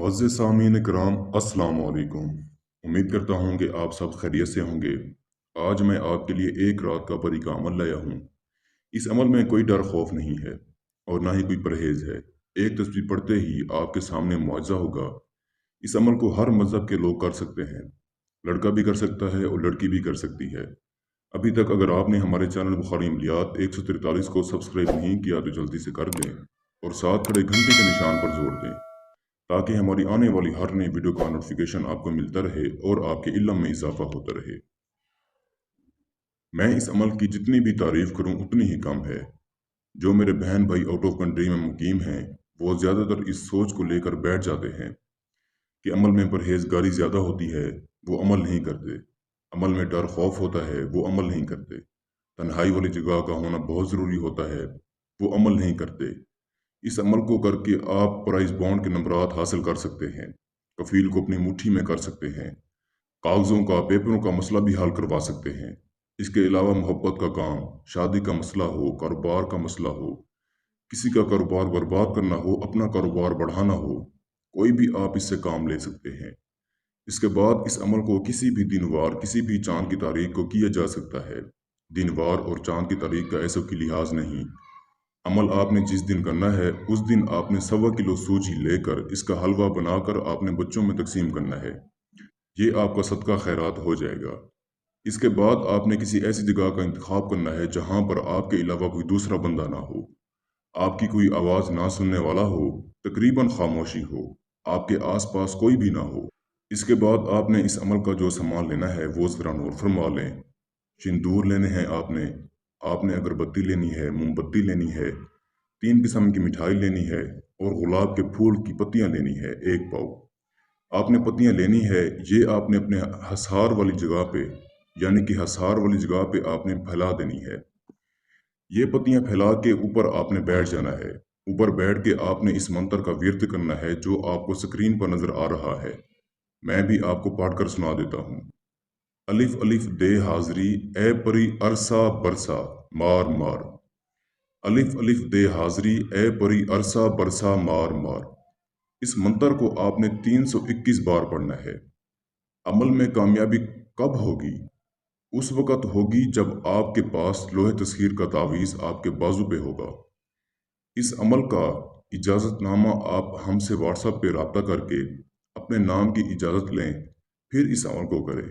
मुअज़्ज़िज़ सामीन इकराम, अस्सलामु अलैकुम। उम्मीद करता हूँ कि आप सब खैरियत से होंगे। आज मैं आपके लिए एक रात का परी का अमल लाया हूँ। इस अमल में कोई डर खौफ नहीं है और ना ही कोई परहेज है। एक तस्बीह पढ़ते ही आपके सामने मुआज़ा होगा। इस अमल को हर मज़हब के लोग कर सकते हैं। लड़का भी कर सकता है और लड़की भी कर सकती है। अभी तक अगर आपने हमारे चैनल बुखारी अमलियात 143 को सब्सक्राइब नहीं किया तो जल्दी से कर दें और साथ खड़े घंटे के निशान पर जोर दें, ताकि हमारी आने वाली हर नई वीडियो का नोटिफिकेशन आपको मिलता रहे और आपके इल्म में इजाफा होता रहे। मैं इस अमल की जितनी भी तारीफ करूं उतनी ही कम है। जो मेरे बहन भाई आउट ऑफ कंट्री में मुकीम हैं, वो ज़्यादातर इस सोच को लेकर बैठ जाते हैं कि अमल में परहेजगारी ज़्यादा होती है, वो अमल नहीं करते। अमल में डर खौफ होता है, वो अमल नहीं करते। तन्हाई वाली जगह का होना बहुत ज़रूरी होता है, वो अमल नहीं करते। इस अमल को करके आप प्राइज बॉन्ड के नंबरात हासिल कर सकते हैं, कफील को अपनी मुट्ठी में कर सकते हैं, कागजों का पेपरों का मसला भी हल करवा सकते हैं। इसके अलावा मोहब्बत का काम, शादी का मसला हो, कारोबार का मसला हो, किसी का कारोबार बर्बाद करना हो, अपना कारोबार बढ़ाना हो, कोई भी आप इससे काम ले सकते हैं। इसके बाद इस अमल को किसी भी दिन वार, किसी भी चांद की तारीख को किया जा सकता है। दिन वार और चांद की तारीख का ऐसा की लिहाज नहीं। अमल आपने जिस दिन करना है उस दिन आपने 1.25 किलो सूजी लेकर इसका हलवा बनाकर आपने बच्चों में तकसीम करना है। ये आपका सदका खैरात हो जाएगा। इसके बाद आपने किसी ऐसी जगह का इंतखाब करना है जहां पर आपके अलावा कोई दूसरा बंदा ना हो, आपकी कोई आवाज़ ना सुनने वाला हो, तकरीबन खामोशी हो, आपके आसपास कोई भी ना हो। इसके बाद आपने इस अमल का जो सामान लेना है वो ज़रा नोट फरमा लें। सिंदूर लेने हैं आपने, आपने अगरबत्ती लेनी है, मोमबत्ती लेनी है, 3 किस्म की मिठाई लेनी है और गुलाब के फूल की पत्तियां लेनी है 1 पाव। आपने पत्तियां लेनी है, ये आपने अपने हसार वाली जगह पे, यानी कि हसार वाली जगह पे आपने फैला देनी है। ये पत्तियां फैला के ऊपर आपने बैठ जाना है। ऊपर बैठ के आपने इस मंत्र का विर्द करना है जो आपको स्क्रीन पर नजर आ रहा है। मैं भी आपको पढ़कर सुना देता हूँ। अलिफ अलिफ दे हाजरी, ए परी अरसा बरसा, मार मार। अलिफ अलिफ दे हाजरी, ए परी अरसा बरसा, मार मार। इस मंत्र को आपने 321 बार पढ़ना है। अमल में कामयाबी कब होगी? उस वक़्त होगी जब आपके पास लोहे तस्खीर का तावीज़ आपके बाजू पे होगा। इस अमल का इजाज़तनामा आप हमसे व्हाट्सएप पे रब्ता करके अपने नाम की इजाज़त लें, फिर इस अमल को करें।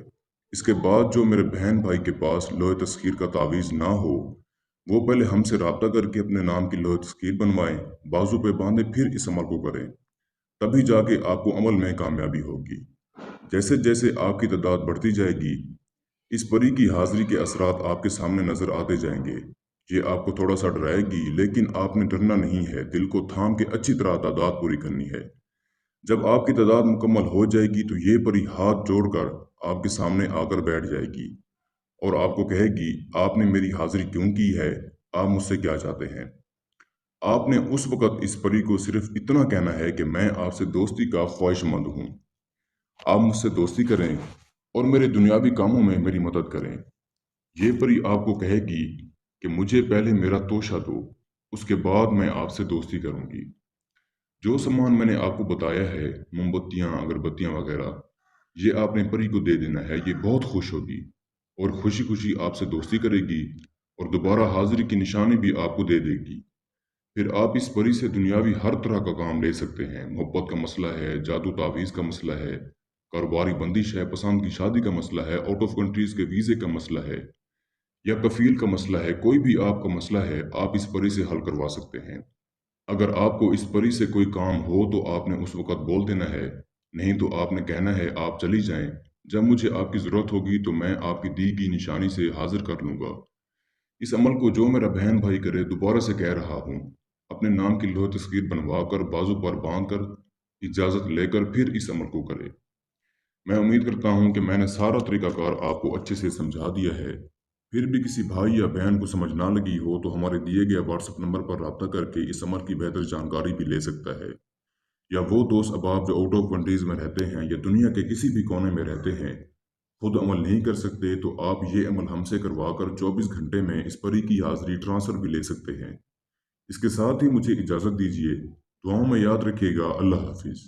इसके बाद जो मेरे बहन भाई के पास लोहे तस्खीर का तावीज़ ना हो, वो पहले हमसे रब्ता करके अपने नाम की लोहे तस्खीर बनवाएं, बाजू पे बांधें, फिर इस अमल को करें। तभी जाके आपको अमल में कामयाबी होगी। जैसे जैसे आपकी तादाद बढ़ती जाएगी, इस परी की हाजिरी के असरात आपके सामने नजर आते जाएंगे। ये आपको थोड़ा सा डराएगी, लेकिन आपने डरना नहीं है। दिल को थाम के अच्छी तरह तादाद पूरी करनी है। जब आपकी तादाद मुकम्मल हो जाएगी तो ये परी हाथ जोड़कर आपके सामने आकर बैठ जाएगी और आपको कहेगी, आपने मेरी हाजिरी क्यों की है, आप मुझसे क्या चाहते हैं। आपने उस वक़्त इस परी को सिर्फ इतना कहना है कि मैं आपसे दोस्ती का ख्वाहिशमंद हूँ, आप मुझसे दोस्ती करें और मेरे दुनियावी कामों में मेरी मदद करें। ये परी आपको कहेगी कि मुझे पहले मेरा तोशा दो, उसके बाद मैं आपसे दोस्ती करूँगी। जो सामान मैंने आपको बताया है, मोमबत्तियाँ, अगरबत्तियाँ वगैरह, ये आपने परी को दे देना है। ये बहुत खुश होगी और खुशी खुशी आपसे दोस्ती करेगी और दोबारा हाजिरी की निशानी भी आपको दे देगी। फिर आप इस परी से दुनियावी हर तरह का काम ले सकते हैं। मोहब्बत का मसला है, जादू तावीज़ का मसला है, कारोबारी बंदिश है, पसंद की शादी का मसला है, आउट ऑफ कंट्रीज के वीज़े का मसला है या कफील का मसला है, कोई भी आपका मसला है, आप इस परी से हल करवा सकते हैं। अगर आपको इस परी से कोई काम हो तो आपने उस वक़्त बोल देना है, नहीं तो आपने कहना है आप चली जाएं। जब मुझे आपकी ज़रूरत होगी तो मैं आपकी दी गई निशानी से हाजिर कर लूँगा। इस अमल को जो मेरा बहन भाई करे, दोबारा से कह रहा हूँ, अपने नाम की लोह तस्वीर बनवा कर बाजू पर बांध कर इजाज़त लेकर फिर इस अमल को करे। मैं उम्मीद करता हूँ कि मैंने सारा तरीकाकार आपको अच्छे से समझा दिया है। फिर भी किसी भाई या बहन को समझ ना लगी हो तो हमारे दिए गए व्हाट्सएप नंबर पर रब्ता करके इस अमल की बेहतर जानकारी भी ले सकता है। या वो दोस्त अहबाब जो आउट ऑफ कंट्रीज में रहते हैं या दुनिया के किसी भी कोने में रहते हैं, खुद अमल नहीं कर सकते, तो आप ये अमल हमसे करवा कर 24 घंटे में इस परी की हाजिरी ट्रांसफ़र भी ले सकते हैं। इसके साथ ही मुझे इजाज़त दीजिए। दुआओं में याद रखिएगा। अल्लाह हाफिज़।